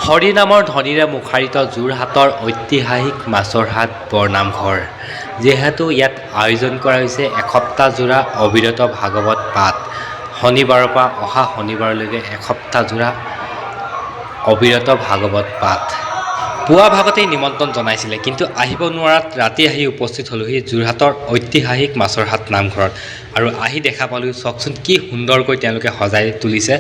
হৰি নামৰ ধ্বনিৰে মুখাৰিত যোৰহাটৰ ঐতিহাসিক মাছৰহাট বৰনামঘৰ। যিহেতু ইয়াত আয়োজন কৰা হৈছে এসপ্তাহজোৰা অবিৰত ভাগৱত পাঠ। শনিবাৰৰ পৰা অহা শনিবাৰলৈকে এসপ্তাহজোৰা অবিৰত ভাগৱত পাঠ। পুৱা ভাগতেই নিমন্ত্ৰণ জনাইছিলে, কিন্তু আহিব নোৱাৰাত ৰাতি আহি উপস্থিত হ'লোহি যোৰহাটৰ ঐতিহাসিক মাছৰহাট নামঘৰত। আৰু আহি দেখা পালোঁ, চাওকচোন কি সুন্দৰকৈ তেওঁলোকে সজাই তুলিছে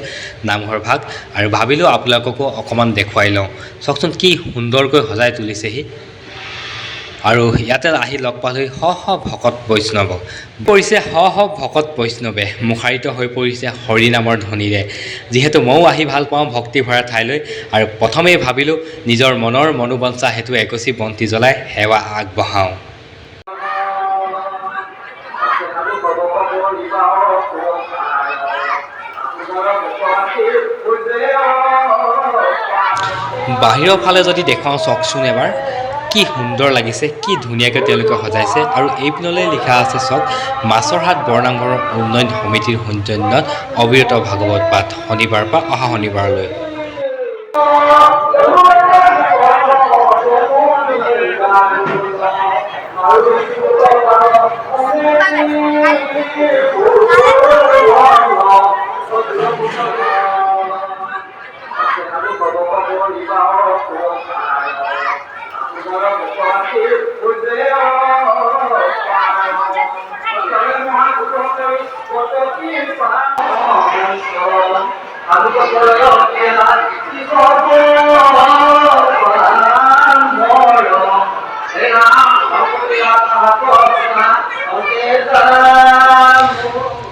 নামঘৰ ভাগ। আৰু ভাবিলোঁ আপোনালোককো অকণমান দেখুৱাই লওঁ। চাওকচোন কি সুন্দৰকৈ সজাই তুলিছেহি। আৰু ইয়াতে আহি লগ পালোহি শ শ ভকত বৈষ্ণৱক। পৰিছে শ শ ভকত বৈষ্ণৱে মুখাৰিত হৈ পৰিছে হৰি নামৰ ধ্বনিৰে। যিহেতু ময়ো আহি ভাল পাওঁ ভক্তি ভৰা ঠাইলৈ, আৰু প্ৰথমেই ভাবিলোঁ নিজৰ মনৰ মনোবাঞ্ছা হেতু এগছি বন্তি জ্বলাই সেৱা আগবঢ়াওঁ। বাহিৰৰ ফালে যদি দেখুৱাওঁ চাওকচোন এবাৰ, কি সুন্দৰ লাগিছে, কি ধুনীয়াকৈ তেওঁলোকে সজাইছে। আৰু এইপিনলৈ লিখা আছে চাওক, মাছৰহাট বৰনামঘৰৰ উন্নয়ন সমিতিৰ সৌজন্যত অবিৰত ভাগৱত পাঠ শনিবাৰৰ পৰা অহা শনিবাৰলৈ।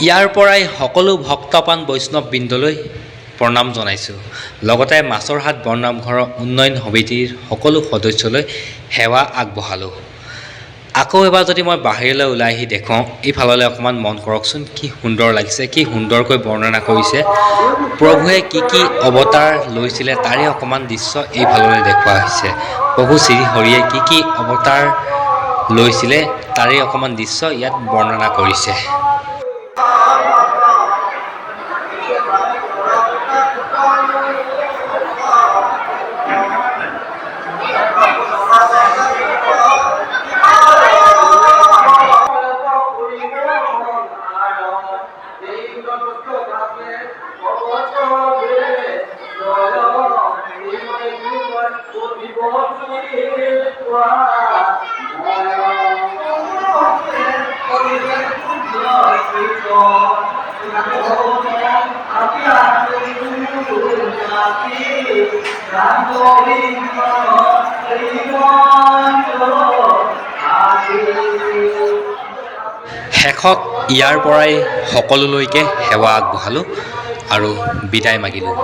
ইয়াৰ পৰাই সকলো ভক্তপ্ৰাণ বৈষ্ণৱবৃন্দলৈ প্ৰণাম জনাইছোঁ। লগতে মাছৰহাট বৰনামঘৰৰ উন্নয়ন সমিতিৰ সকলো সদস্যলৈ সেৱা আগবঢ়ালোঁ। আকৌ এবাৰ যদি মই বাহিৰলৈ ওলাই আহি দেখুৱাওঁ, এইফাললৈ অকণমান মন কৰকচোন, কি সুন্দৰ লাগিছে, কি সুন্দৰকৈ বৰ্ণনা কৰিছে। প্ৰভুৱে কি কি অৱতাৰ লৈছিলে তাৰে অকণমান দৃশ্য এইফাললৈ দেখুওৱা হৈছে। প্ৰভু শ্ৰীহৰিয়ে কি কি অৱতাৰ লৈছিলে তাৰে অকণমান দৃশ্য ইয়াত বৰ্ণনা কৰিছে। শেষত ইয়াৰ পৰাই সকলোলৈকে সেৱা আগবঢ়ালোঁ আৰু বিদায় মাগিলোঁ।